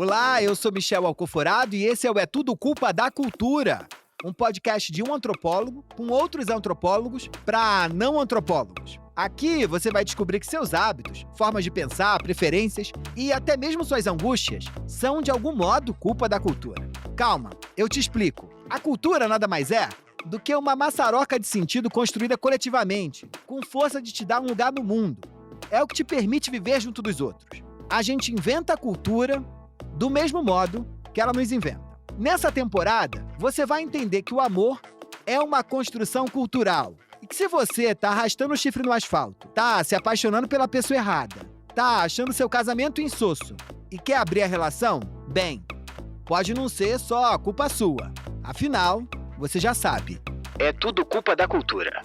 Olá, eu sou Michel Alcoforado e esse é o É Tudo Culpa da Cultura, um podcast de um antropólogo com outros antropólogos para não antropólogos. Aqui você vai descobrir que seus hábitos, formas de pensar, preferências e até mesmo suas angústias são de algum modo culpa da cultura. Calma, eu te explico. A cultura nada mais é do que uma maçaroca de sentido construída coletivamente, com força de te dar um lugar no mundo. É o que te permite viver junto dos outros. A gente inventa a cultura do mesmo modo que ela nos inventa. Nessa temporada, você vai entender que o amor é uma construção cultural e que se você tá arrastando o chifre no asfalto, tá se apaixonando pela pessoa errada, tá achando seu casamento insosso e quer abrir a relação, bem, pode não ser só culpa sua. Afinal, você já sabe. É tudo culpa da cultura.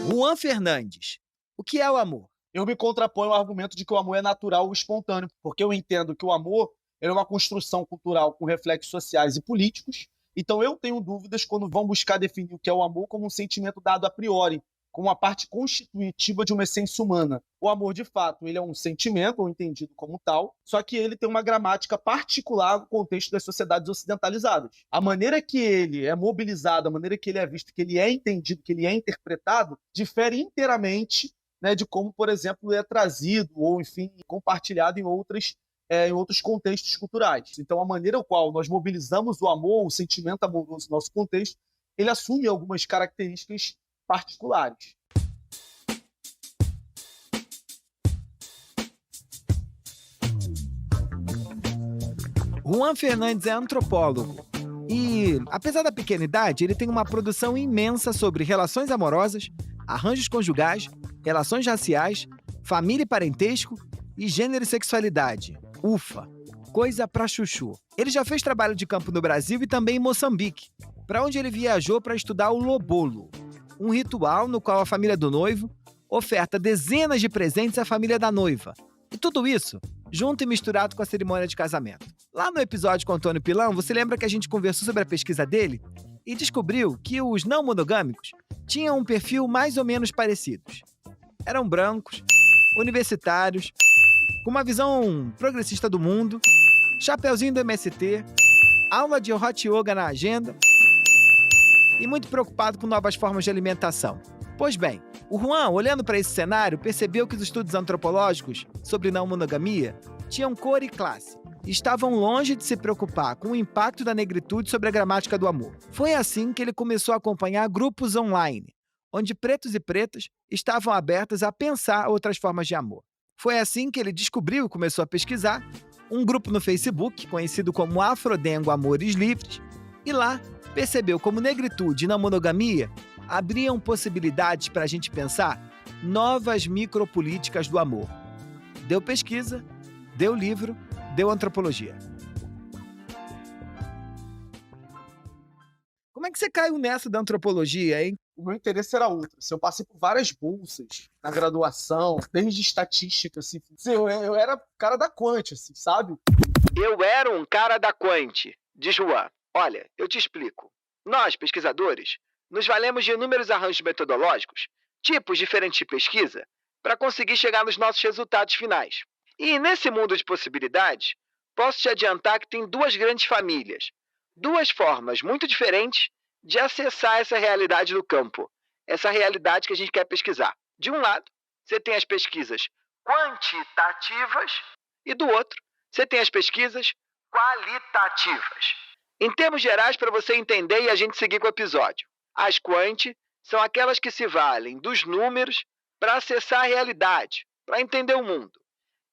Juan Fernandes. O que é o amor? Eu me contraponho ao argumento de que o amor é natural ou espontâneo, porque eu entendo que o amor é uma construção cultural com reflexos sociais e políticos. Então eu tenho dúvidas quando vão buscar definir o que é o amor como um sentimento dado a priori, como uma parte constitutiva de uma essência humana. O amor, de fato, ele é um sentimento, ou entendido como tal, só que ele tem uma gramática particular no contexto das sociedades ocidentalizadas. A maneira que ele é mobilizado, a maneira que ele é visto, que ele é entendido, que ele é interpretado, difere inteiramente, né, de como, por exemplo, é trazido ou, enfim, compartilhado em outros contextos culturais. Então, a maneira qual nós mobilizamos o amor, o sentimento amoroso no nosso contexto, ele assume algumas características particulares. Juan Fernandes é antropólogo e, apesar da pequena idade, ele tem uma produção imensa sobre relações amorosas, arranjos conjugais, relações raciais, família e parentesco e gênero e sexualidade. Ufa! Coisa pra chuchu. Ele já fez trabalho de campo no Brasil e também em Moçambique, para onde ele viajou para estudar o lobolo, um ritual no qual a família do noivo oferta dezenas de presentes à família da noiva. E tudo isso junto e misturado com a cerimônia de casamento. Lá no episódio com Antônio Pilão, você lembra que a gente conversou sobre a pesquisa dele e descobriu que os não monogâmicos tinham um perfil mais ou menos parecidos. Eram brancos, universitários, com uma visão progressista do mundo, chapeuzinho do MST, aula de hot yoga na agenda e muito preocupado com novas formas de alimentação. Pois bem, o Juan, olhando para esse cenário, percebeu que os estudos antropológicos sobre não monogamia tinham cor e classe e estavam longe de se preocupar com o impacto da negritude sobre a gramática do amor. Foi assim que ele começou a acompanhar grupos online, onde pretos e pretas estavam abertos a pensar outras formas de amor. Foi assim que ele descobriu e começou a pesquisar um grupo no Facebook, conhecido como Afrodengo Amores Livres, e lá percebeu como negritude e não monogamia abriam possibilidades para a gente pensar novas micropolíticas do amor. Deu pesquisa, deu livro, deu antropologia. Como é que você caiu nessa da antropologia, hein? O meu interesse era outro. Assim, eu passei por várias bolsas na graduação, desde estatística. Assim, eu era cara da quant, assim, sabe? Eu era um cara da quant, diz Juan. Olha, eu te explico. Nós, pesquisadores, nos valemos de inúmeros arranjos metodológicos, tipos diferentes de pesquisa, para conseguir chegar nos nossos resultados finais. E nesse mundo de possibilidades, posso te adiantar que tem duas grandes famílias, duas formas muito diferentes de acessar essa realidade do campo, essa realidade que a gente quer pesquisar. De um lado, você tem as pesquisas quantitativas e do outro, você tem as pesquisas qualitativas. Em termos gerais, para você entender e a gente seguir com o episódio, as quant são aquelas que se valem dos números para acessar a realidade, para entender o mundo.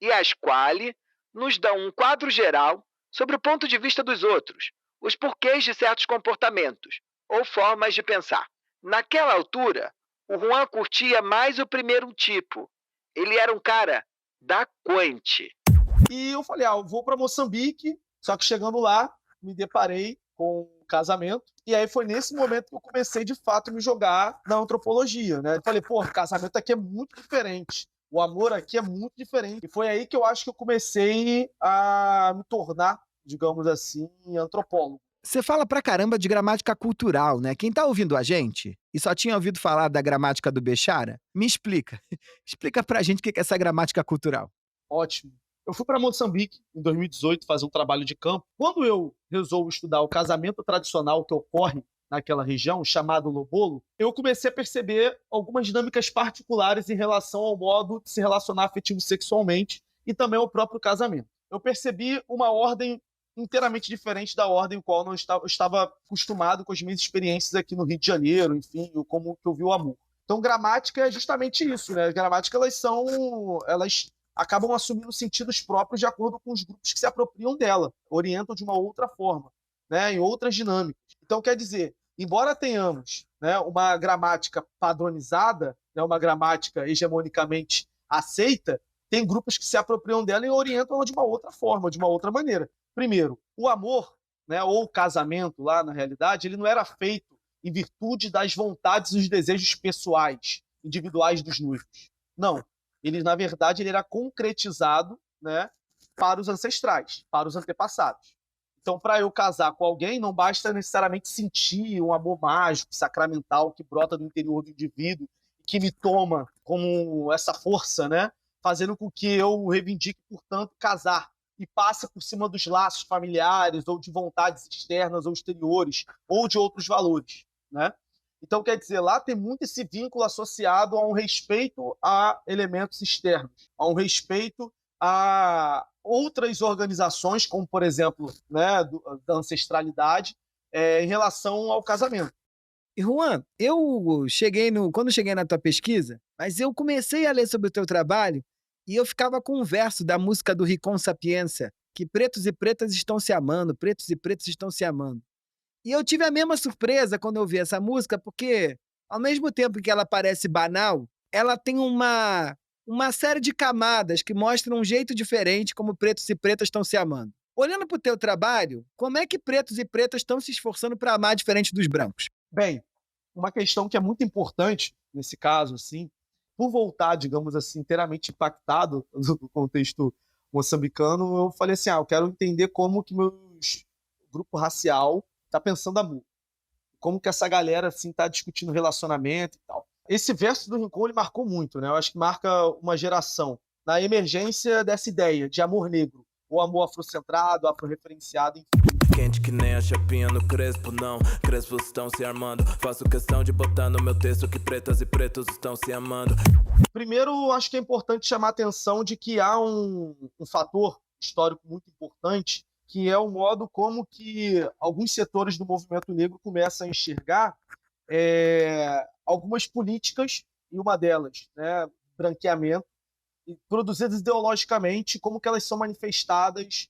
E as quali nos dão um quadro geral sobre o ponto de vista dos outros, os porquês de certos comportamentos ou formas de pensar. Naquela altura, o Juan curtia mais o primeiro tipo. Ele era um cara da quant. E eu falei, eu vou para Moçambique, só que chegando lá, me deparei com um casamento. E aí foi nesse momento que eu comecei, de fato, a me jogar na antropologia, né? Eu falei, casamento aqui é muito diferente. O amor aqui é muito diferente. E foi aí que eu acho que eu comecei a me tornar, digamos assim, antropólogo. Você fala pra caramba de gramática cultural, né? Quem tá ouvindo a gente e só tinha ouvido falar da gramática do Bechara, me explica. Explica pra gente o que é essa gramática cultural. Ótimo. Eu fui para Moçambique em 2018 fazer um trabalho de campo. Quando eu resolvo estudar o casamento tradicional que ocorre naquela região, chamado lobolo, eu comecei a perceber algumas dinâmicas particulares em relação ao modo de se relacionar afetivo sexualmente e também ao próprio casamento. Eu percebi uma ordem inteiramente diferente da ordem com qual eu estava acostumado com as minhas experiências aqui no Rio de Janeiro, enfim, como que eu vi o amor. Então, gramática é justamente isso, né? As gramáticas, elas acabam assumindo sentidos próprios de acordo com os grupos que se apropriam dela, orientam de uma outra forma, né, em outras dinâmicas. Então, quer dizer, embora tenhamos, né, uma gramática padronizada, né, uma gramática hegemonicamente aceita, tem grupos que se apropriam dela e orientam ela de uma outra forma, de uma outra maneira. Primeiro, o amor, né, ou o casamento, lá na realidade, ele não era feito em virtude das vontades e dos desejos pessoais, individuais dos noivos. Não, ele na verdade ele era concretizado, né, para os ancestrais, para os antepassados. Então, para eu casar com alguém, não basta necessariamente sentir um amor mágico, sacramental, que brota do interior do indivíduo, que me toma como essa força, né, fazendo com que eu reivindique, portanto, casar e passe por cima dos laços familiares ou de vontades externas ou exteriores ou de outros valores, né? Então, quer dizer, lá tem muito esse vínculo associado a um respeito a elementos externos, a um respeito a outras organizações, como, por exemplo, né, da ancestralidade, em relação ao casamento. E Juan, quando cheguei na tua pesquisa, mas eu comecei a ler sobre o teu trabalho e eu ficava com um verso da música do Ricon Sapiência, que pretos e pretas estão se amando, pretos e pretos estão se amando. E eu tive a mesma surpresa quando eu ouvi essa música, porque ao mesmo tempo que ela parece banal, ela tem uma série de camadas que mostram um jeito diferente como pretos e pretas estão se amando. Olhando para o teu trabalho, como é que pretos e pretas estão se esforçando para amar diferente dos brancos? Bem, uma questão que é muito importante nesse caso, assim, por voltar, digamos assim, inteiramente impactado do contexto moçambicano, eu falei assim, eu quero entender como que meu grupo racial está pensando amor, como que essa galera assim está discutindo relacionamento e tal. Esse verso do Rincon ele marcou muito, né? Eu acho que marca uma geração na emergência dessa ideia de amor negro, ou amor afrocentrado, afro-referenciado, enfim. Quente que nem a chapinha no crespo, não. Crespos estão se armando. Faço questão de botar no meu texto que pretas e pretos estão se amando. Primeiro, acho que é importante chamar a atenção de que há um fator histórico muito importante, que é o modo como que alguns setores do movimento negro começam a enxergar algumas políticas, e uma delas, né, branqueamento, produzidas ideologicamente, como que elas são manifestadas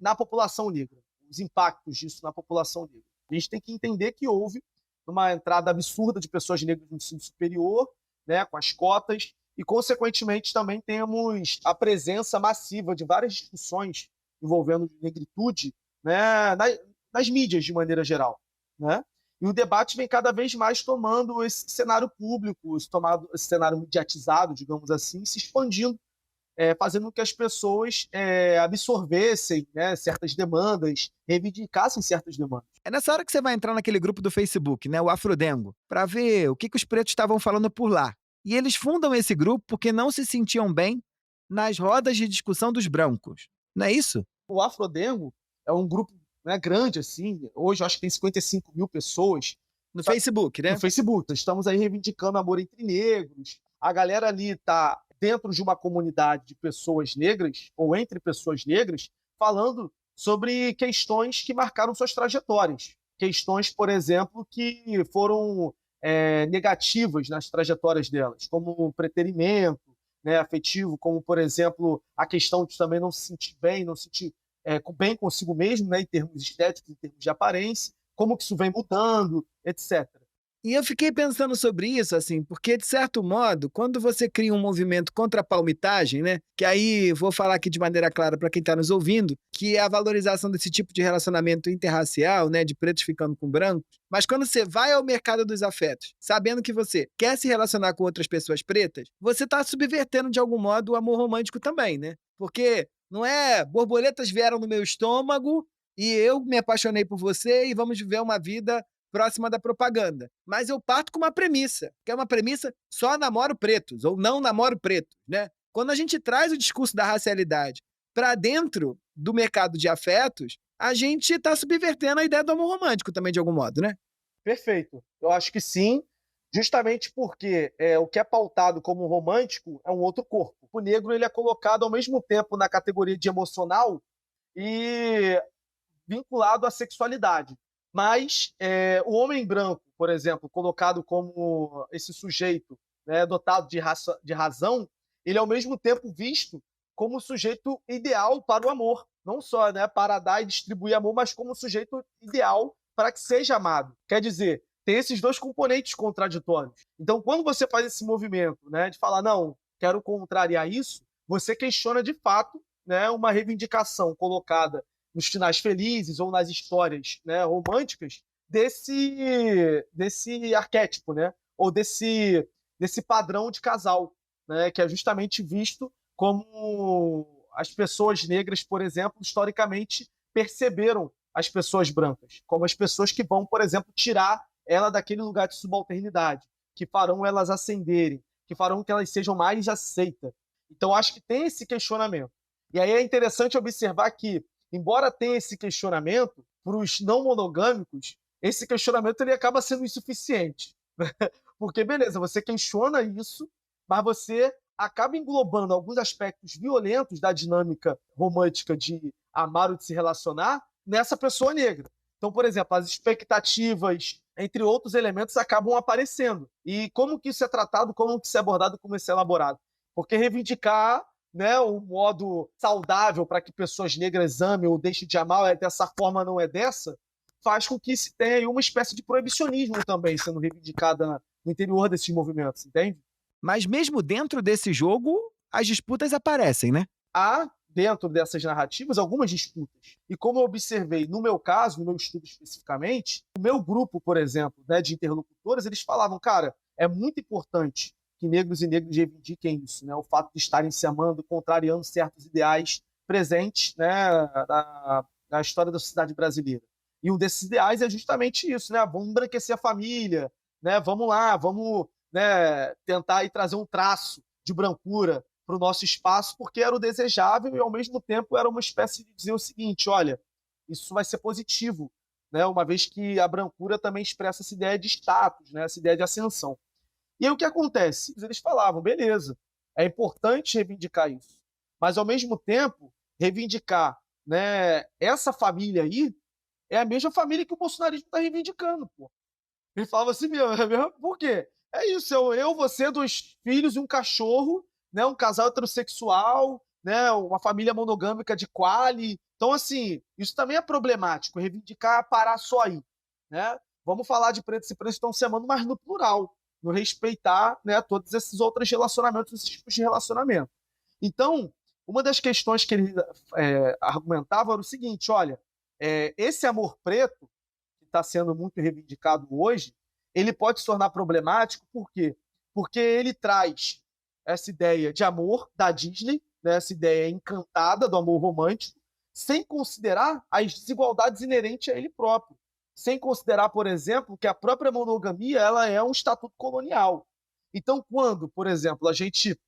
na população negra, os impactos disso na população negra. A gente tem que entender que houve uma entrada absurda de pessoas negras no ensino superior, né, com as cotas, e, consequentemente, também temos a presença massiva de várias discussões envolvendo negritude, né, nas mídias, de maneira geral, né? E o debate vem cada vez mais tomando esse cenário público, esse cenário mediatizado, digamos assim, se expandindo, fazendo com que as pessoas absorvessem, né, certas demandas, reivindicassem certas demandas. É nessa hora que você vai entrar naquele grupo do Facebook, né, o Afrodengo, para ver o que os pretos estavam falando por lá. E eles fundam esse grupo porque não se sentiam bem nas rodas de discussão dos brancos. Não é isso? O Afrodengo é um grupo, né, grande, assim, hoje eu acho que tem 55 mil pessoas No Facebook, né? no Facebook. Estamos aí reivindicando amor entre negros. A galera ali está dentro de uma comunidade de pessoas negras, ou entre pessoas negras, falando sobre questões que marcaram suas trajetórias. Questões, por exemplo, que foram negativas nas trajetórias delas, como o preterimento, né, afetivo, como, por exemplo, a questão de também não se sentir bem, não se sentir bem consigo mesmo, né, em termos estéticos, em termos de aparência, como que isso vem mudando, etc. E eu fiquei pensando sobre isso, assim, porque, de certo modo, quando você cria um movimento contra a palmitagem, né? Que aí vou falar aqui de maneira clara para quem está nos ouvindo, que é a valorização desse tipo de relacionamento interracial, né? De pretos ficando com brancos. Mas quando você vai ao mercado dos afetos, sabendo que você quer se relacionar com outras pessoas pretas, você está subvertendo, de algum modo, o amor romântico também, né? Porque não é borboletas vieram no meu estômago e eu me apaixonei por você e vamos viver uma vida próxima da propaganda. Mas eu parto com uma premissa, que é uma premissa só namoro pretos ou não namoro pretos, né? Quando a gente traz o discurso da racialidade para dentro do mercado de afetos, a gente está subvertendo a ideia do amor romântico também, de algum modo, né? Perfeito. Eu acho que sim, justamente porque o que é pautado como romântico é um outro corpo. O negro ele é colocado ao mesmo tempo na categoria de emocional e vinculado à sexualidade. Mas o homem branco, por exemplo, colocado como esse sujeito, né, dotado de razão, ele é ao mesmo tempo visto como o sujeito ideal para o amor. Não só, né, para dar e distribuir amor, mas como o sujeito ideal para que seja amado. Quer dizer, tem esses dois componentes contraditórios. Então, quando você faz esse movimento, né, de falar, não, quero contrariar isso, você questiona de fato, né, uma reivindicação colocada nos finais felizes ou nas histórias, né, românticas desse arquétipo, né, ou desse padrão de casal, né, que é justamente visto como as pessoas negras, por exemplo, historicamente perceberam as pessoas brancas, como as pessoas que vão, por exemplo, tirar ela daquele lugar de subalternidade, que farão elas ascenderem, que farão que elas sejam mais aceitas. Então, acho que tem esse questionamento. E aí é interessante observar que, embora tenha esse questionamento, para os não monogâmicos, esse questionamento ele acaba sendo insuficiente. Porque, beleza, você questiona isso, mas você acaba englobando alguns aspectos violentos da dinâmica romântica de amar ou de se relacionar nessa pessoa negra. Então, por exemplo, as expectativas, entre outros elementos, acabam aparecendo. E como que isso é tratado, como que isso é abordado, como isso é elaborado? Porque reivindicar, né, o modo saudável para que pessoas negras amem ou deixem de amar dessa forma, não é dessa, faz com que se tenha aí uma espécie de proibicionismo também sendo reivindicada no interior desses movimentos, entende? Mas mesmo dentro desse jogo, as disputas aparecem, né? Há, dentro dessas narrativas, algumas disputas. E como eu observei, no meu caso, no meu estudo especificamente, o meu grupo, por exemplo, né, de interlocutores, eles falavam, cara, é muito importante que negros e negras reivindiquem isso, né, o fato de estarem se amando, contrariando certos ideais presentes, né, na história da sociedade brasileira. E um desses ideais é justamente isso, né, vamos embranquecer a família, né, vamos lá, vamos, né, tentar aí trazer um traço de brancura para o nosso espaço, porque era o desejável e, ao mesmo tempo, era uma espécie de dizer o seguinte, olha, isso vai ser positivo, né? Uma vez que a brancura também expressa essa ideia de status, né? Essa ideia de ascensão. E aí o que acontece? Eles falavam, beleza, é importante reivindicar isso, mas, ao mesmo tempo, reivindicar, né, essa família aí é a mesma família que o bolsonarismo está reivindicando, pô. Ele falava assim mesmo, por quê? É isso, você, dois filhos e um cachorro, né, um casal heterossexual, né, uma família monogâmica de quali. Então, assim, isso também é problemático, reivindicar parar só aí, né? Vamos falar de pretos e pretos que estão se amando, mas no plural, no respeitar, né, todos esses outros relacionamentos, esses tipos de relacionamento. Então, uma das questões que ele argumentava era o seguinte, olha, esse amor preto, que está sendo muito reivindicado hoje, ele pode se tornar problemático, por quê? Porque ele traz essa ideia de amor da Disney, né, essa ideia encantada do amor romântico, sem considerar as desigualdades inerentes a ele próprio. Sem considerar, por exemplo, que a própria monogamia ela é um estatuto colonial. Então, quando, por exemplo, a gente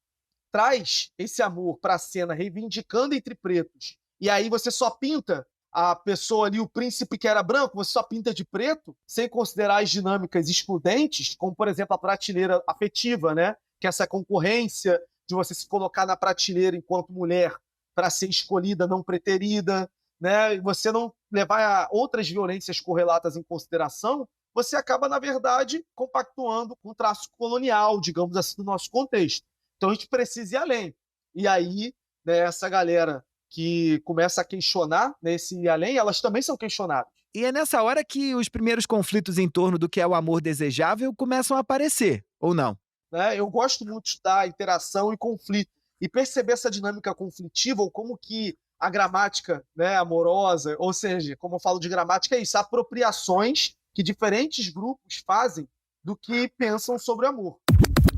traz esse amor para a cena reivindicando entre pretos, e aí você só pinta a pessoa ali, o príncipe que era branco, você só pinta de preto, sem considerar as dinâmicas excludentes, como, por exemplo, a prateleira afetiva, né? Que é essa concorrência de você se colocar na prateleira enquanto mulher para ser escolhida, não preterida, né? E você não levar outras violências correlatas em consideração, você acaba, na verdade, compactuando com o traço colonial, digamos assim, no nosso contexto. Então a gente precisa ir além. E aí, né, essa galera que começa a questionar nesse ir além, elas também são questionadas. E é nessa hora que os primeiros conflitos em torno do que é o amor desejável começam a aparecer, ou não? Né? Eu gosto muito da interação e conflito. E perceber essa dinâmica conflitiva, ou como que a gramática, né, amorosa, ou seja, como eu falo de gramática, é isso, apropriações que diferentes grupos fazem do que pensam sobre amor.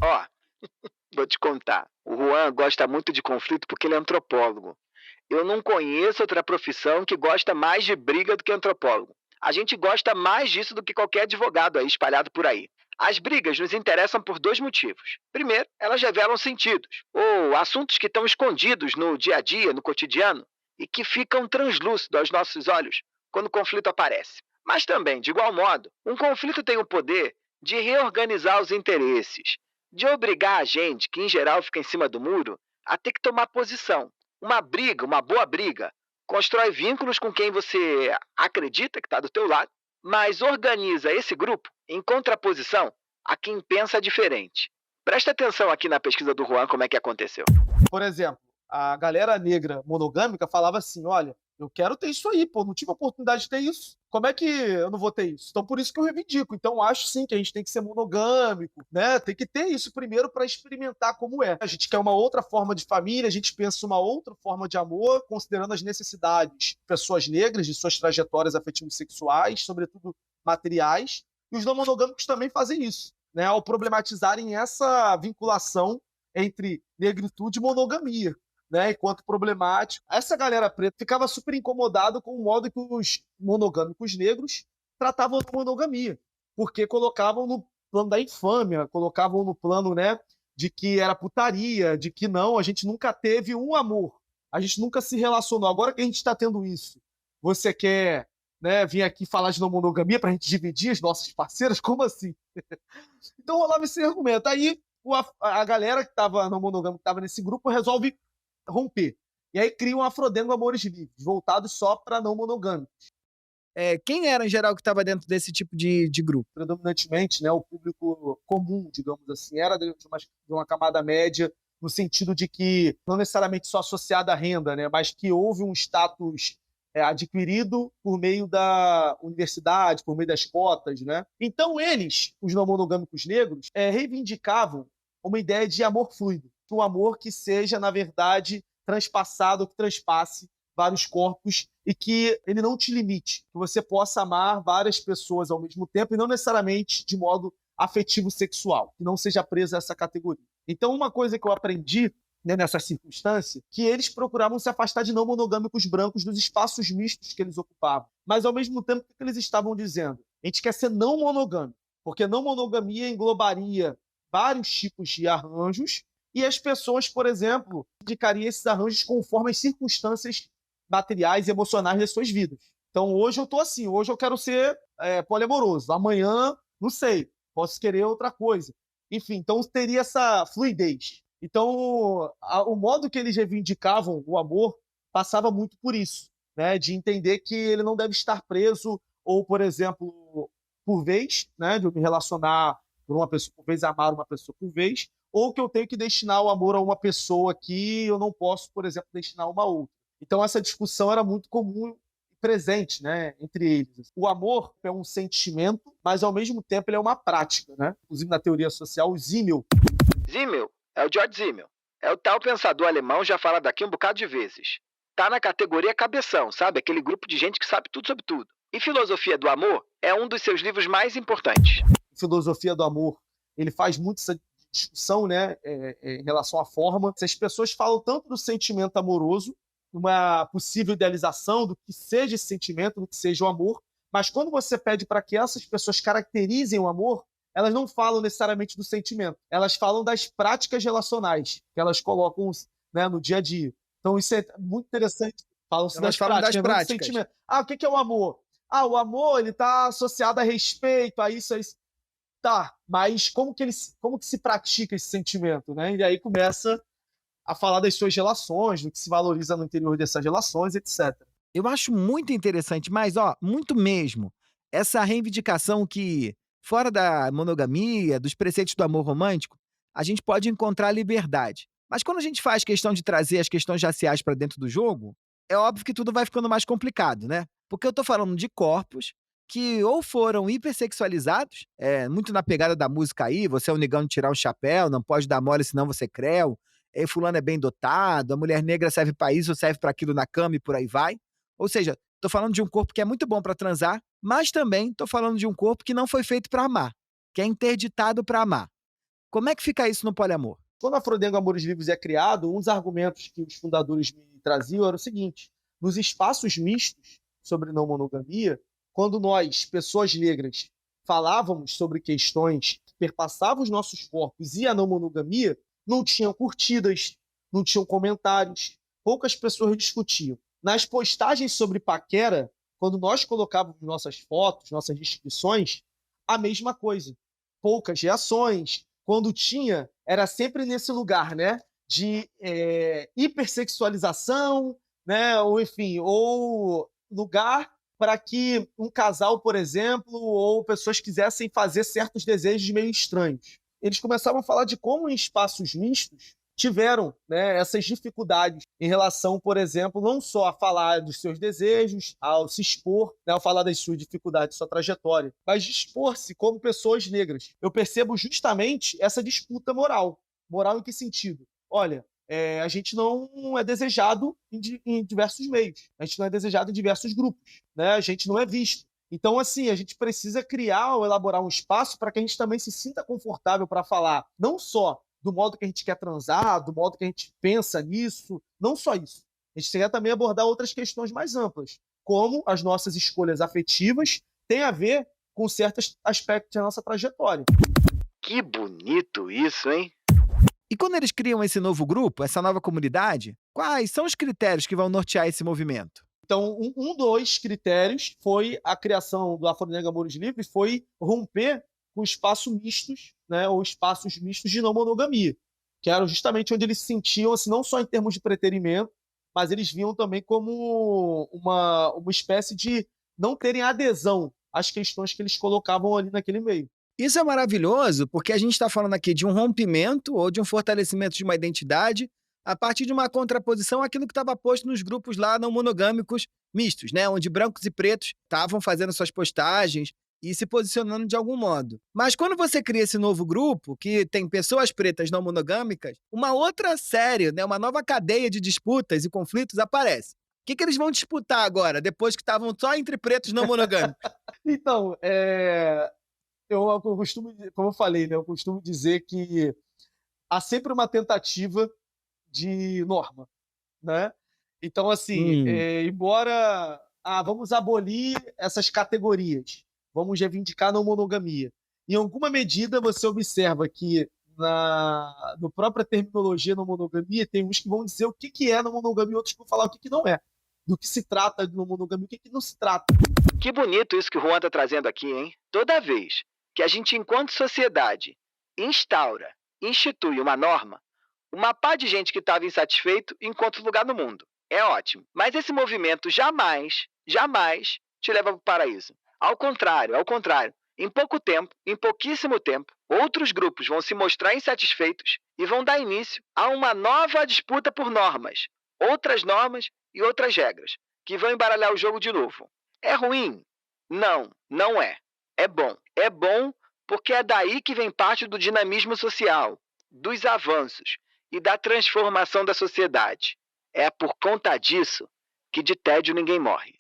Ó, vou te contar. O Juan gosta muito de conflito porque ele é antropólogo. Eu não conheço outra profissão que gosta mais de briga do que antropólogo. A gente gosta mais disso do que qualquer advogado aí espalhado por aí. As brigas nos interessam por dois motivos. Primeiro, elas revelam sentidos, ou assuntos que estão escondidos no dia a dia, no cotidiano, e que ficam translúcidos aos nossos olhos quando o conflito aparece. Mas também, de igual modo, um conflito tem o poder de reorganizar os interesses, de obrigar a gente, que em geral fica em cima do muro, a ter que tomar posição. Uma briga, uma boa briga, constrói vínculos com quem você acredita que está do teu lado, mas organiza esse grupo em contraposição a quem pensa diferente. Presta atenção aqui na pesquisa do Juan como é que aconteceu. Por exemplo, a galera negra monogâmica falava assim: olha, eu quero ter isso aí, pô, não tive a oportunidade de ter isso. Como é que eu não vou ter isso? Então, por isso que eu reivindico. Então, acho sim que a gente tem que ser monogâmico, né? Tem que ter isso primeiro para experimentar como é. A gente quer uma outra forma de família, a gente pensa uma outra forma de amor, considerando as necessidades de pessoas negras, de suas trajetórias afetivo-sexuais, sobretudo materiais. E os não monogâmicos também fazem isso, né? Ao problematizarem essa vinculação entre negritude e monogamia, né, enquanto problemático. Essa galera preta ficava super incomodada com o modo que os monogâmicos negros tratavam a monogamia, porque colocavam no plano da infâmia, colocavam no plano, né, de que era putaria, de que não, a gente nunca teve um amor, a gente nunca se relacionou. Agora que a gente está tendo isso, você quer, né, vir aqui falar de não monogamia para a gente dividir as nossas parceiras? Como assim? Então rolava esse argumento. Aí a galera que estava no monogâmico, que estava nesse grupo, resolve romper. E aí cria um Afrodendo Amores Livres, voltado só para não monogâmicos. Quem era, em geral, que estava dentro desse tipo de grupo? Predominantemente, né, o público comum, digamos assim, era de uma camada média, no sentido de que, não necessariamente só associada à renda, né, mas que houve um status adquirido por meio da universidade, por meio das cotas, né? Então eles, os não monogâmicos negros, reivindicavam uma ideia de amor fluido, um amor que seja, na verdade, transpassado, que transpasse vários corpos e que ele não te limite, que você possa amar várias pessoas ao mesmo tempo e não necessariamente de modo afetivo sexual, que não seja presa a essa categoria. Então, uma coisa que eu aprendi, né, nessa circunstância, que eles procuravam se afastar de não monogâmicos brancos dos espaços mistos que eles ocupavam. Mas, ao mesmo tempo, o que eles estavam dizendo? A gente quer ser não monogâmico, porque não monogamia englobaria vários tipos de arranjos e as pessoas, por exemplo, indicariam esses arranjos conforme as circunstâncias materiais e emocionais das suas vidas. Então, hoje eu estou assim, hoje eu quero ser poliamoroso, amanhã, não sei, posso querer outra coisa. Enfim, então teria essa fluidez. Então, o modo que eles reivindicavam o amor passava muito por isso, né? De entender que ele não deve estar preso, ou, por exemplo, por vez, né? De eu me relacionar por uma pessoa por vez, amar uma pessoa por vez, ou que eu tenho que destinar o amor a uma pessoa que eu não posso, por exemplo, destinar a uma outra. Então, essa discussão era muito comum e presente, né, entre eles. O amor é um sentimento, mas, ao mesmo tempo, ele é uma prática, né? Inclusive, na teoria social, o Simmel. Simmel é o George Simmel. É o tal pensador alemão, já falado aqui um bocado de vezes. Tá na categoria cabeção, sabe? Aquele grupo de gente que sabe tudo sobre tudo. E Filosofia do Amor é um dos seus livros mais importantes. Filosofia do Amor, ele faz muito essa discussão, né, em relação à forma. Se as pessoas falam tanto do sentimento amoroso, uma possível idealização do que seja esse sentimento, do que seja o amor, mas quando você pede para que essas pessoas caracterizem o amor, elas não falam necessariamente do sentimento, elas falam das práticas relacionais que elas colocam, né, no dia a dia. Então isso é muito interessante. Falam-se das práticas, não do sentimento. O que é o amor? O amor ele está associado a respeito, a isso, a isso. Tá, mas como que se pratica esse sentimento, né? E aí começa a falar das suas relações, do que se valoriza no interior dessas relações, etc. Eu acho muito interessante, mas, muito mesmo, essa reivindicação que, fora da monogamia, dos preceitos do amor romântico, a gente pode encontrar liberdade. Mas quando a gente faz questão de trazer as questões raciais para dentro do jogo, é óbvio que tudo vai ficando mais complicado, né? Porque eu tô falando de corpos que ou foram hipersexualizados, muito na pegada da música aí, você é um negão de tirar o chapéu, não pode dar mole senão você creu, fulano é bem dotado, a mulher negra serve para isso, serve para aquilo na cama e por aí vai. Ou seja, tô falando de um corpo que é muito bom para transar, mas também tô falando de um corpo que não foi feito para amar, que é interditado para amar. Como é que fica isso no poliamor? Quando a Afrodengo Amores Livres é criado, um dos argumentos que os fundadores me traziam era o seguinte: nos espaços mistos sobre não monogamia, quando nós, pessoas negras, falávamos sobre questões que perpassavam os nossos corpos e a não monogamia, não tinham curtidas, não tinham comentários, poucas pessoas discutiam. Nas postagens sobre paquera, quando nós colocávamos nossas fotos, nossas descrições, a mesma coisa. Poucas reações. Quando tinha, era sempre nesse lugar, né? De hipersexualização, né? Ou, enfim, ou lugar para que um casal, por exemplo, ou pessoas quisessem fazer certos desejos meio estranhos. Eles começavam a falar de como em espaços mistos tiveram, né, essas dificuldades em relação, por exemplo, não só a falar dos seus desejos, ao se expor, né, ao falar das suas dificuldades, sua trajetória, mas de expor-se como pessoas negras. Eu percebo justamente essa disputa moral. Moral em que sentido? Olha, a gente não é desejado em diversos meios, a gente não é desejado em diversos grupos, né? A gente não é visto. Então, assim, a gente precisa criar ou elaborar um espaço para que a gente também se sinta confortável para falar, não só do modo que a gente quer transar, do modo que a gente pensa nisso, não só isso. A gente quer também abordar outras questões mais amplas, como as nossas escolhas afetivas têm a ver com certos aspectos da nossa trajetória. Que bonito isso, hein? E quando eles criam esse novo grupo, essa nova comunidade, quais são os critérios que vão nortear esse movimento? Então, dos critérios foi a criação do Afrodengo Amores Livres, foi romper com espaços mistos, né, ou espaços mistos de não monogamia, que eram justamente onde eles se sentiam, assim, não só em termos de preterimento, mas eles viam também como uma espécie de não terem adesão às questões que eles colocavam ali naquele meio. Isso é maravilhoso, porque a gente está falando aqui de um rompimento ou de um fortalecimento de uma identidade a partir de uma contraposição àquilo que estava posto nos grupos lá não monogâmicos mistos, né? Onde brancos e pretos estavam fazendo suas postagens e se posicionando de algum modo. Mas quando você cria esse novo grupo, que tem pessoas pretas não monogâmicas, uma outra série, né? Uma nova cadeia de disputas e conflitos aparece. O que eles vão disputar agora, depois que estavam só entre pretos não monogâmicos? Então, eu costumo, como eu falei, né, eu costumo dizer que há sempre uma tentativa de norma, né? Então, assim, embora vamos abolir essas categorias, vamos reivindicar a não monogamia. Em alguma medida, você observa que na própria terminologia não monogamia, tem uns que vão dizer o que é não monogamia e outros que vão falar o que não é. Do que se trata de não monogamia e o que não se trata. Que bonito isso que o Juan está trazendo aqui, hein? Toda vez que a gente, enquanto sociedade, institui uma norma, uma pá de gente que estava insatisfeito encontra lugar no mundo. É ótimo. Mas esse movimento jamais te leva para o paraíso. Ao contrário. Em pouco tempo, em pouquíssimo tempo, outros grupos vão se mostrar insatisfeitos e vão dar início a uma nova disputa por normas. Outras normas e outras regras, que vão embaralhar o jogo de novo. É ruim? Não, não é. É bom. É bom porque é daí que vem parte do dinamismo social, dos avanços e da transformação da sociedade. É por conta disso que de tédio ninguém morre.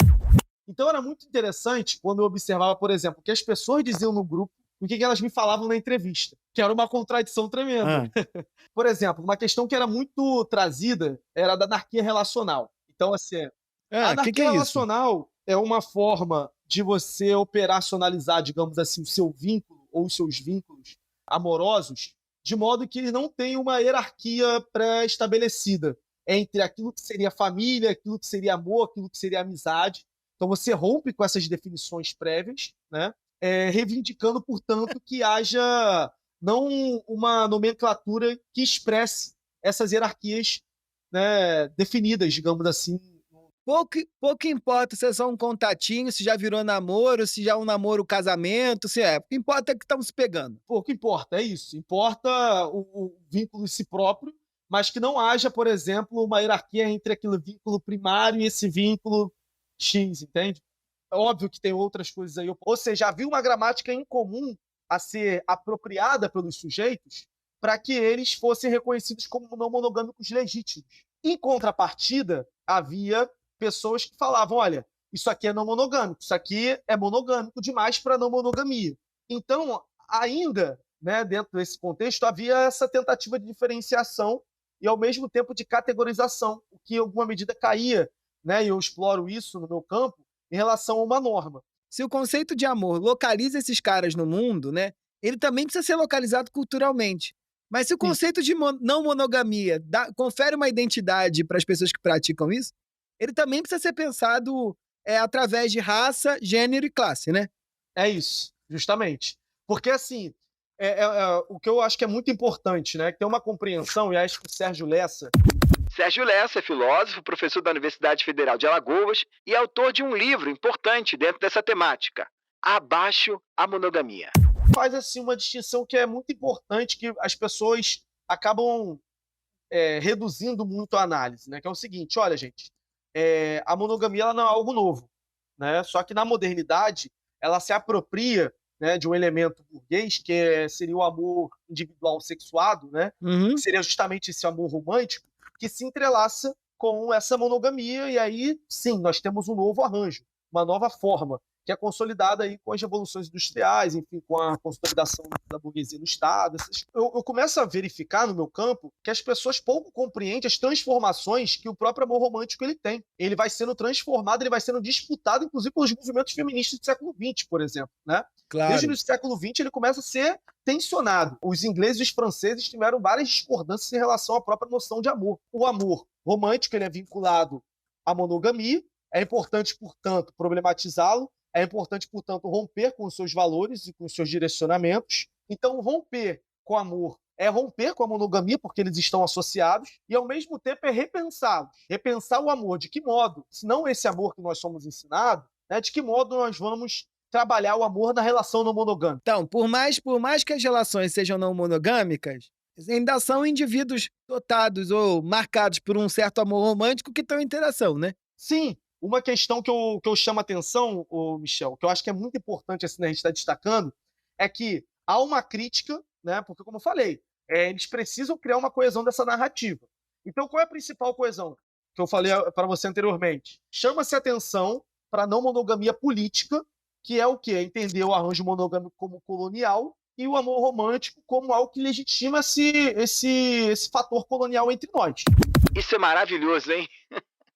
Então era muito interessante quando eu observava, por exemplo, o que as pessoas diziam no grupo e o que elas me falavam na entrevista, que era uma contradição tremenda. Por exemplo, uma questão que era muito trazida era da anarquia relacional. Então, assim, a anarquia relacional é uma forma de você operacionalizar, digamos assim, o seu vínculo ou os seus vínculos amorosos de modo que ele não tem uma hierarquia pré-estabelecida entre aquilo que seria família, aquilo que seria amor, aquilo que seria amizade. Então você rompe com essas definições prévias, né? Reivindicando, portanto, que haja não uma nomenclatura que expresse essas hierarquias, né, definidas, digamos assim. Pouco importa se é só um contatinho, se já virou namoro, se já é um namoro casamento, se é. O que importa é que estão se pegando. Pouco importa, é isso. Importa o vínculo em si próprio, mas que não haja, por exemplo, uma hierarquia entre aquele vínculo primário e esse vínculo X, entende? É óbvio que tem outras coisas aí. Ou seja, havia uma gramática incomum a ser apropriada pelos sujeitos para que eles fossem reconhecidos como não monogâmicos legítimos. Em contrapartida, havia pessoas que falavam, olha, isso aqui é não monogâmico, isso aqui é monogâmico demais para não monogamia. Então, ainda né, dentro desse contexto, havia essa tentativa de diferenciação e, ao mesmo tempo, de categorização, o que, em alguma medida, caía, né, e eu exploro isso no meu campo, em relação a uma norma. Se o conceito de amor localiza esses caras no mundo, né, ele também precisa ser localizado culturalmente. Mas se o Sim. conceito de não monogamia confere uma identidade para as pessoas que praticam isso, ele também precisa ser pensado através de raça, gênero e classe, né? É isso, justamente. Porque, assim, o que eu acho que é muito importante, né, que tem uma compreensão, e acho que o Sérgio Lessa. Sérgio Lessa é filósofo, professor da Universidade Federal de Alagoas e autor de um livro importante dentro dessa temática, Abaixo a Monogamia. Faz assim uma distinção que é muito importante, que as pessoas acabam reduzindo muito a análise, né? Que é o seguinte: olha, gente, a monogamia ela não é algo novo, né? Só que na modernidade ela se apropria, né, de um elemento burguês que seria o amor individual sexuado, né? Uhum. Que seria justamente esse amor romântico que se entrelaça com essa monogamia, e aí sim nós temos um novo arranjo, uma nova forma, que é consolidada aí com as revoluções industriais, enfim, com a consolidação da burguesia no Estado. Eu começo a verificar no meu campo que as pessoas pouco compreendem as transformações que o próprio amor romântico ele tem. Ele vai sendo transformado, ele vai sendo disputado, inclusive, pelos movimentos feministas do século XX, por exemplo, né? Claro. Desde o século XX ele começa a ser tensionado. Os ingleses e os franceses tiveram várias discordâncias em relação à própria noção de amor. O amor romântico ele é vinculado à monogamia, é importante, portanto, problematizá-lo, é importante, portanto, romper com os seus valores e com os seus direcionamentos. Então, romper com o amor é romper com a monogamia, porque eles estão associados, e, ao mesmo tempo, é repensá-los. Repensar o amor. De que modo, se não esse amor que nós somos ensinados, né, de que modo nós vamos trabalhar o amor na relação não monogâmica? Então, por mais que as relações sejam não monogâmicas, ainda são indivíduos dotados ou marcados por um certo amor romântico que estão em interação, né? Sim. Uma questão que eu chamo a atenção, Michel, que eu acho que é muito importante assim, a gente está destacando, é que há uma crítica, né, porque, como eu falei, eles precisam criar uma coesão dessa narrativa. Então, qual é a principal coesão que eu falei para você anteriormente? Chama-se atenção para a não monogamia política, que é o quê? Entender o arranjo monogâmico como colonial e o amor romântico como algo que legitima esse fator colonial entre nós. Isso é maravilhoso, hein?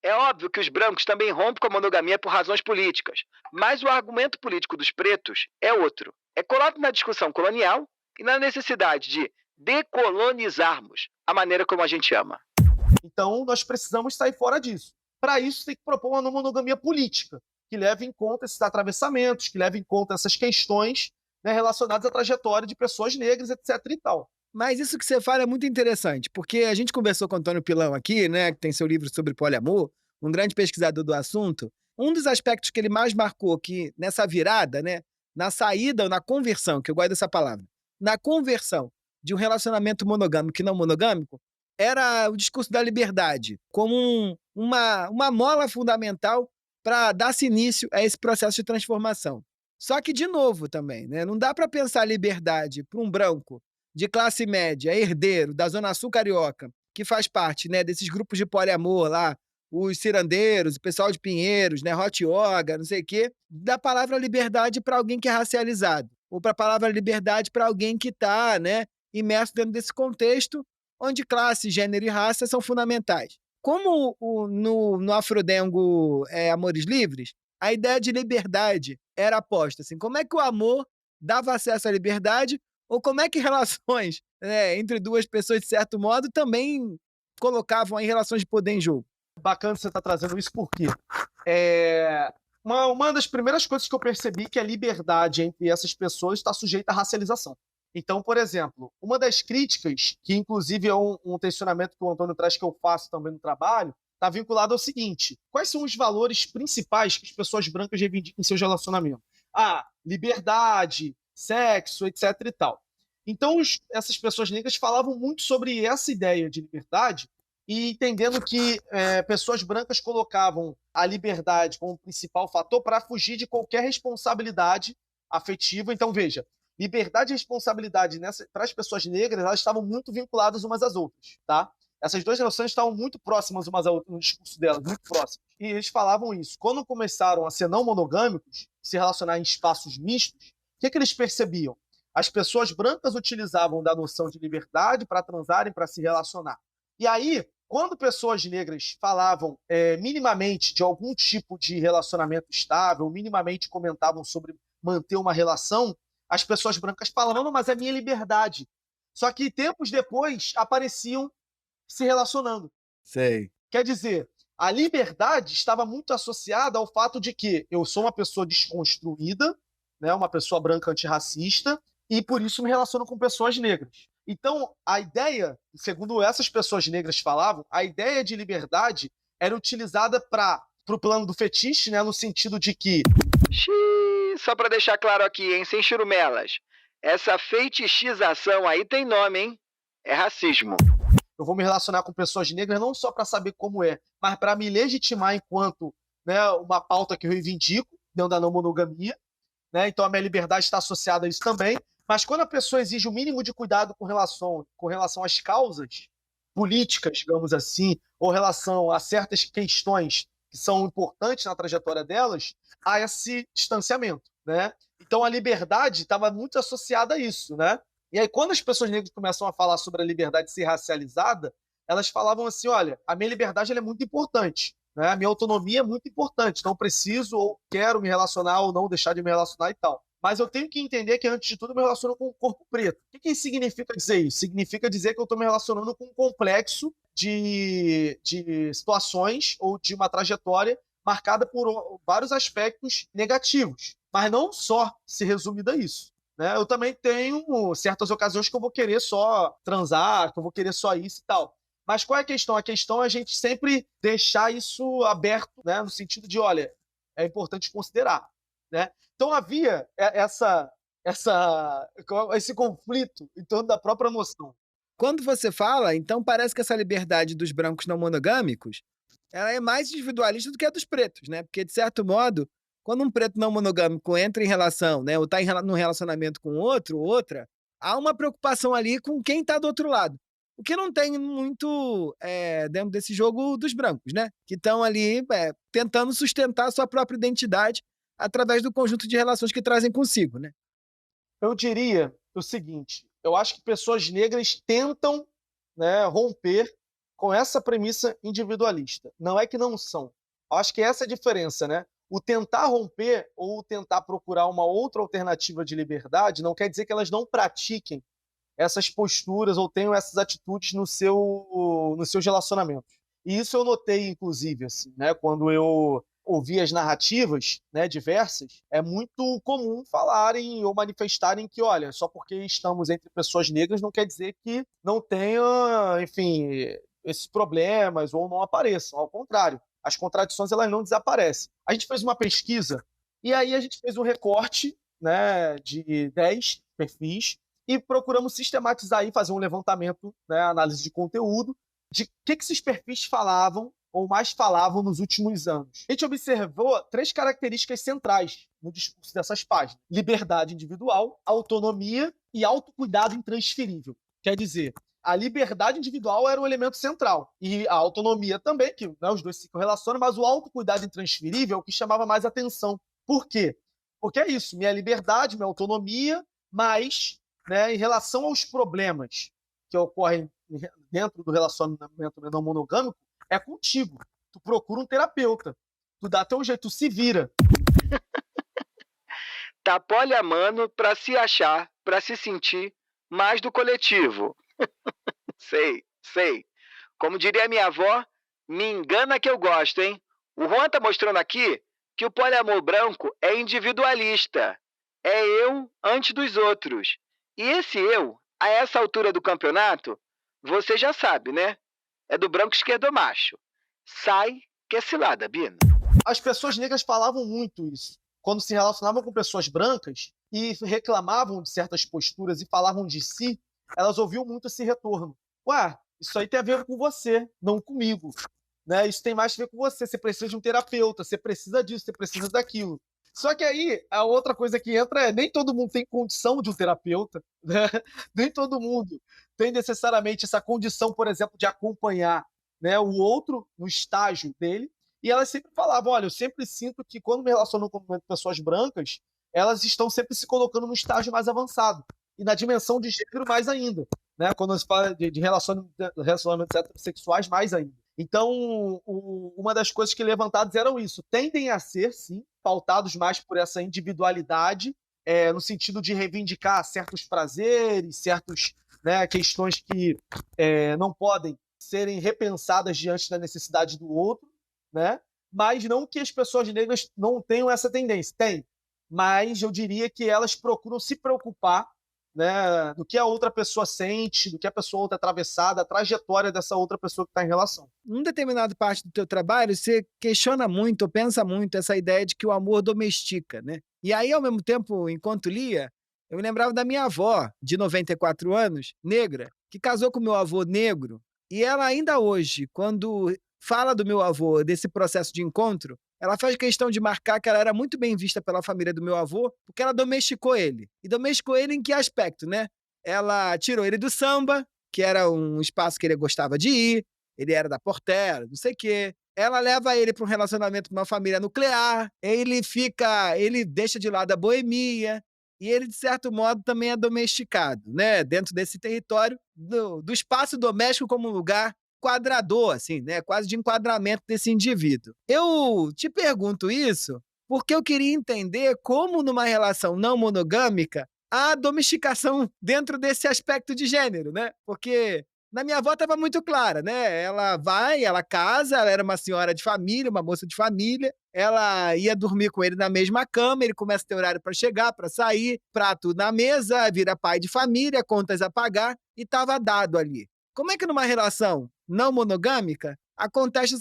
É óbvio que os brancos também rompem com a monogamia por razões políticas, mas o argumento político dos pretos é outro. É colado na discussão colonial e na necessidade de decolonizarmos a maneira como a gente ama. Então, nós precisamos sair fora disso. Para isso, tem que propor uma não monogamia política, que leve em conta esses atravessamentos, que leve em conta essas questões, né, relacionadas à trajetória de pessoas negras, etc. e tal. Mas isso que você fala é muito interessante, porque a gente conversou com o Antônio Pilão aqui, né, que tem seu livro sobre poliamor, um grande pesquisador do assunto. Um dos aspectos que ele mais marcou que nessa virada, né, na saída ou na conversão, que eu gosto dessa palavra, na conversão de um relacionamento monogâmico e não monogâmico, era o discurso da liberdade, como uma mola fundamental para dar-se início a esse processo de transformação. Só que, de novo, também, né, não dá para pensar liberdade para um branco de classe média, herdeiro, da Zona Sul Carioca, que faz parte, né, desses grupos de poliamor lá, os cirandeiros, o pessoal de Pinheiros, né, hot yoga, não sei o quê, da palavra liberdade para alguém que é racializado, ou para a palavra liberdade para alguém que está, né, imerso dentro desse contexto onde classe, gênero e raça são fundamentais. Como no Afrodengo Amores Livres, a ideia de liberdade era posta, assim, como é que o amor dava acesso à liberdade, ou como é que relações, né, entre duas pessoas, de certo modo, também colocavam aí relações de poder em jogo? Bacana você estar trazendo isso, porque uma das primeiras coisas que eu percebi que a liberdade entre essas pessoas está sujeita à racialização. Então, por exemplo, uma das críticas, que inclusive é um tensionamento que o Antônio traz, que eu faço também no trabalho, está vinculado ao seguinte: quais são os valores principais que as pessoas brancas reivindicam em seus relacionamentos? Liberdade, sexo, etc. e tal. Então, essas pessoas negras falavam muito sobre essa ideia de liberdade, e entendendo que pessoas brancas colocavam a liberdade como principal fator para fugir de qualquer responsabilidade afetiva. Então, veja, liberdade e responsabilidade para as pessoas negras, elas estavam muito vinculadas umas às outras, tá? Essas duas noções estavam muito próximas umas às outras no discurso delas, muito próximas. E eles falavam isso. Quando começaram a ser não monogâmicos, se relacionar em espaços mistos, o que eles percebiam? As pessoas brancas utilizavam da noção de liberdade para transarem, para se relacionar. E aí, quando pessoas negras falavam minimamente de algum tipo de relacionamento estável, minimamente comentavam sobre manter uma relação, as pessoas brancas falavam, não, mas é minha liberdade. Só que tempos depois apareciam se relacionando. Sei. Quer dizer, a liberdade estava muito associada ao fato de que eu sou uma pessoa desconstruída, né, uma pessoa branca antirracista, e por isso me relaciono com pessoas negras. Então, a ideia, segundo essas pessoas negras falavam, a ideia de liberdade era utilizada para o plano do fetiche, né, no sentido de que Xiii, só pra deixar claro aqui, hein, sem churumelas. Essa feitichização aí tem nome, hein? É racismo. eu vou me relacionar com pessoas negras não só para saber como é, mas para me legitimar enquanto, né, uma pauta que eu reivindico dentro da não monogamia, né? Então a minha liberdade está associada a isso também. Mas quando a pessoa exige o mínimo de cuidado com relação às causas políticas, digamos assim, ou relação a certas questões que são importantes na trajetória delas, há esse distanciamento, né? Então a liberdade estava muito associada a isso, né? E aí quando as pessoas negras começam a falar sobre a liberdade ser racializada, elas falavam assim, olha, a minha liberdade ela é muito importante, né? A minha autonomia é muito importante, não preciso ou quero me relacionar ou não deixar de me relacionar e tal. Mas eu tenho que entender que, antes de tudo, eu me relaciono com o corpo preto. O que significa dizer isso? Significa dizer que eu estou me relacionando com um complexo de situações ou de uma trajetória marcada por vários aspectos negativos. Mas não só se resume a isso. Né? Eu também tenho certas ocasiões que eu vou querer só transar, que eu vou querer só isso e tal. Mas qual é a questão? A questão é a gente sempre deixar isso aberto, né? No sentido de, olha, é importante considerar. Né? Então havia esse conflito em torno da própria noção. Quando você fala, então parece que essa liberdade dos brancos não monogâmicos, ela é mais individualista do que a dos pretos, né? Porque, de certo modo, quando um preto não monogâmico entra em relação, né, ou está num relacionamento com outro, outra, há uma preocupação ali com quem está do outro lado. O que não tem muito dentro desse jogo dos brancos, né? Que estão ali tentando sustentar a sua própria identidade através do conjunto de relações que trazem consigo, né? Eu diria o seguinte, eu acho que pessoas negras tentam, né, romper com essa premissa individualista. Não é que não são. Eu acho que essa é a diferença, né? O tentar romper ou tentar procurar uma outra alternativa de liberdade não quer dizer que elas não pratiquem essas posturas ou tenham essas atitudes nos seus relacionamentos. E isso eu notei, inclusive, assim, né, quando eu ouvi as narrativas, né, diversas, é muito comum falarem ou manifestarem que, olha, só porque estamos entre pessoas negras não quer dizer que não tenha, enfim, esses problemas ou não apareçam. Ao contrário, as contradições elas não desaparecem. A gente fez uma pesquisa e aí a gente fez um recorte, né, de 10 perfis e procuramos sistematizar e fazer um levantamento, né, análise de conteúdo, de que esses perfis falavam ou mais falavam nos últimos anos. A gente observou 3 características centrais no discurso dessas páginas: liberdade individual, autonomia e autocuidado intransferível. Quer dizer, a liberdade individual era um elemento central e a autonomia também, que, né, os dois se correlacionam, mas o autocuidado intransferível é o que chamava mais atenção. Por quê? Porque é isso, minha liberdade, minha autonomia, mas, né, em relação aos problemas que ocorrem dentro do relacionamento não monogâmico, é contigo. Tu procura um terapeuta. Tu dá teu jeito, tu se vira. Tá poliamano pra se achar, pra se sentir mais do coletivo. Sei. Como diria minha avó, me engana que eu gosto, hein? O Juan tá mostrando aqui que o poliamor branco é individualista. É eu antes dos outros. E esse eu, a essa altura do campeonato, você já sabe, né? É do branco esquerdomacho. Sai que é cilada, Bino. As pessoas negras falavam muito isso. Quando se relacionavam com pessoas brancas e reclamavam de certas posturas e falavam de si, elas ouviam muito esse retorno. Ué, isso aí tem a ver com você, não comigo. Né? Isso tem mais a ver com você. Você precisa de um terapeuta, você precisa disso, você precisa daquilo. Só que aí, a outra coisa que entra é nem todo mundo tem condição de um terapeuta, né? Nem todo mundo tem necessariamente essa condição, por exemplo, de acompanhar, né, o outro no estágio dele. E elas sempre falavam, olha, eu sempre sinto que quando me relaciono com pessoas brancas, elas estão sempre se colocando no estágio mais avançado. e na dimensão de gênero mais ainda, né? Quando se fala de relacionamentos heterossexuais, mais ainda. Então, uma das coisas que levantados eram isso. Tendem a ser, sim, pautados mais por essa individualidade, no sentido de reivindicar certos prazeres, certas, né, questões que não podem serem repensadas diante da necessidade do outro, né? Mas não que as pessoas negras não tenham essa tendência. Tem, mas eu diria que elas procuram se preocupar, né, do que a outra pessoa sente, do que a pessoa outra atravessada, a trajetória dessa outra pessoa que está em relação. Em determinada parte do teu trabalho, você questiona muito, ou pensa muito essa ideia de que o amor domestica, né? E aí, ao mesmo tempo, enquanto lia, eu me lembrava da minha avó, de 94 anos, negra, que casou com meu avô negro, e ela ainda hoje, quando fala do meu avô, desse processo de encontro, ela faz questão de marcar que ela era muito bem vista pela família do meu avô, porque ela domesticou ele. E domesticou ele em que aspecto, né? Ela tirou ele do samba, que era um espaço que ele gostava de ir, ele era da Portela, não sei o quê. Ela leva ele para um relacionamento com uma família nuclear, ele deixa de lado a boemia, e ele, de certo modo, também é domesticado, né? Dentro desse território do espaço doméstico como um lugar quadrador, assim, né? Quase de enquadramento desse indivíduo. Eu te pergunto isso porque eu queria entender como, numa relação não monogâmica, há domesticação dentro desse aspecto de gênero, né? Porque na minha avó estava muito clara, né? Ela casa, ela era uma senhora de família, uma moça de família, ela ia dormir com ele na mesma cama, ele começa a ter horário para chegar, para sair, prato na mesa, vira pai de família, contas a pagar, e estava dado ali. Como é que numa relação não monogâmica acontece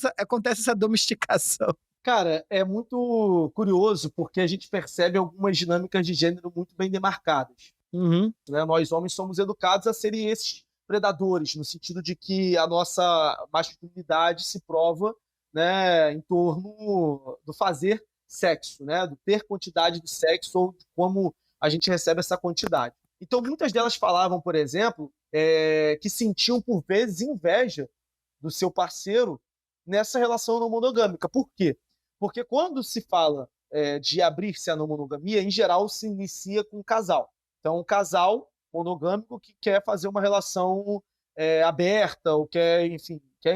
essa domesticação? Cara, é muito curioso porque a gente percebe algumas dinâmicas de gênero muito bem demarcadas. Uhum. Né? Nós, homens, somos educados a serem esses predadores, no sentido de que a nossa masculinidade se prova, né, em torno do fazer sexo, né, do ter quantidade de sexo ou de como a gente recebe essa quantidade. Então, muitas delas falavam, por exemplo, que sentiam, por vezes, inveja do seu parceiro nessa relação não monogâmica. Por quê? Porque quando se fala de abrir-se à não monogamia, em geral se inicia com um casal. Então, um casal monogâmico que quer fazer uma relação aberta ou quer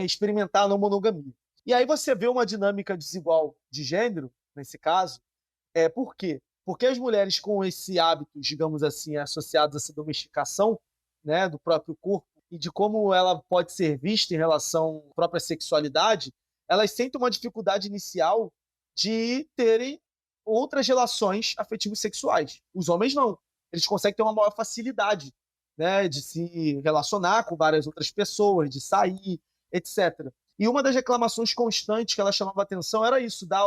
experimentar a não monogamia. E aí você vê uma dinâmica desigual de gênero, nesse caso. Por quê? Porque as mulheres com esse hábito, digamos assim, associados a essa domesticação, né, do próprio corpo e de como ela pode ser vista em relação à própria sexualidade, elas sentem uma dificuldade inicial de terem outras relações afetivas sexuais. Os homens não. Eles conseguem ter uma maior facilidade, né, de se relacionar com várias outras pessoas, de sair, etc. E uma das reclamações constantes que ela chamava a atenção era isso, da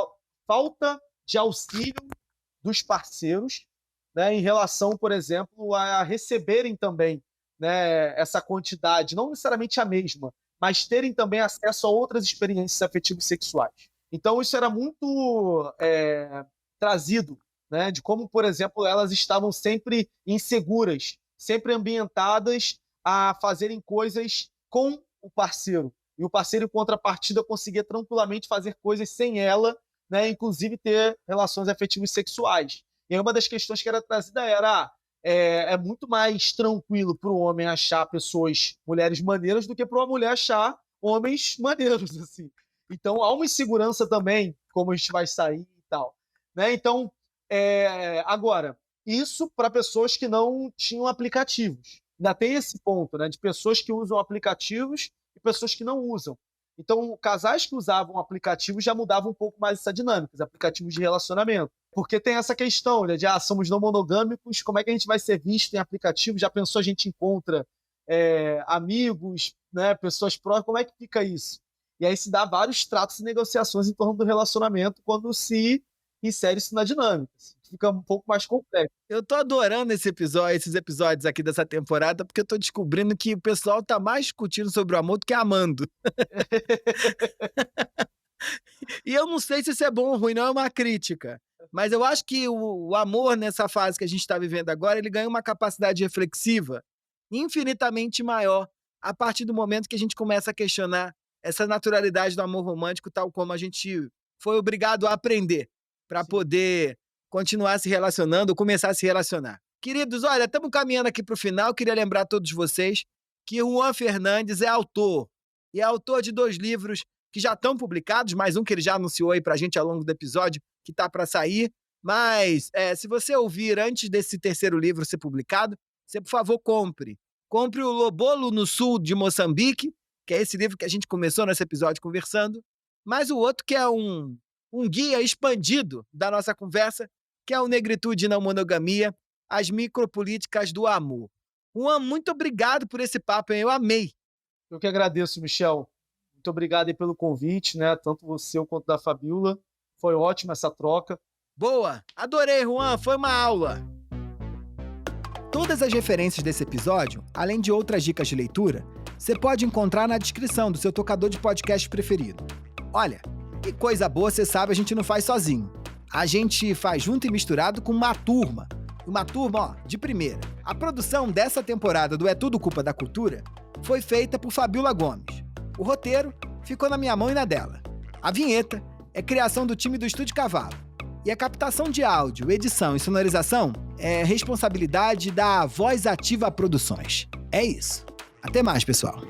falta de auxílio dos parceiros, né, em relação, por exemplo, a receberem também, né, essa quantidade, não necessariamente a mesma, mas terem também acesso a outras experiências afetivas sexuais. Então, isso era muito trazido, né, de como, por exemplo, elas estavam sempre inseguras, sempre ambientadas a fazerem coisas com o parceiro. E o parceiro, em contrapartida, conseguia tranquilamente fazer coisas sem ela, né, inclusive ter relações afetivas sexuais. E aí uma das questões que era trazida era é muito mais tranquilo para o homem achar mulheres maneiras, do que para uma mulher achar homens maneiros, assim. Então, há uma insegurança também, como a gente vai sair e tal. Né? Então, agora, isso para pessoas que não tinham aplicativos. Ainda tem esse ponto, né, de pessoas que usam aplicativos e pessoas que não usam. Então, casais que usavam aplicativos já mudavam um pouco mais essa dinâmica, os aplicativos de relacionamento. Porque tem essa questão, né, de somos não monogâmicos, como é que a gente vai ser visto em aplicativo? Já pensou, a gente encontra amigos, né, pessoas próximas, como é que fica isso? E aí se dá vários tratos e negociações em torno do relacionamento quando se insere isso na dinâmica. Fica um pouco mais complexo. Eu tô adorando esses episódios aqui dessa temporada, porque eu tô descobrindo que o pessoal tá mais discutindo sobre o amor do que amando. E eu não sei se isso é bom ou ruim, não é uma crítica. Mas eu acho que o amor, nessa fase que a gente está vivendo agora, ele ganha uma capacidade reflexiva infinitamente maior a partir do momento que a gente começa a questionar essa naturalidade do amor romântico, tal como a gente foi obrigado a aprender para poder continuar se relacionando ou começar a se relacionar. Queridos, olha, estamos caminhando aqui para o final. Queria lembrar a todos vocês que Juan Fernandes é autor. E é autor de 2 livros que já estão publicados, mais um que ele já anunciou aí para a gente ao longo do episódio, que está para sair. Mas, se você ouvir antes desse 3º livro ser publicado, você, por favor, compre. Compre o Lobolo no Sul de Moçambique, que é esse livro que a gente começou nesse episódio conversando. Mas o outro que é um guia expandido da nossa conversa, que é o Negritude e Não Monogamia, as micropolíticas do amor. Juan, muito obrigado por esse papo, hein? Eu amei. Eu que agradeço, Michel. Muito obrigado aí pelo convite, né? Tanto você quanto da Fabiola. Foi ótima essa troca. Boa! Adorei, Juan. Foi uma aula. Todas as referências desse episódio, além de outras dicas de leitura, você pode encontrar na descrição do seu tocador de podcast preferido. Olha, que coisa boa, você sabe, a gente não faz sozinho. A gente faz junto e misturado com uma turma, de primeira. A produção dessa temporada do É Tudo Culpa da Cultura foi feita por Fabiola Gomes. O roteiro ficou na minha mão e na dela. A vinheta é criação do time do Estúdio Cavalo. E a captação de áudio, edição e sonorização é responsabilidade da Voz Ativa Produções. É isso. Até mais, pessoal.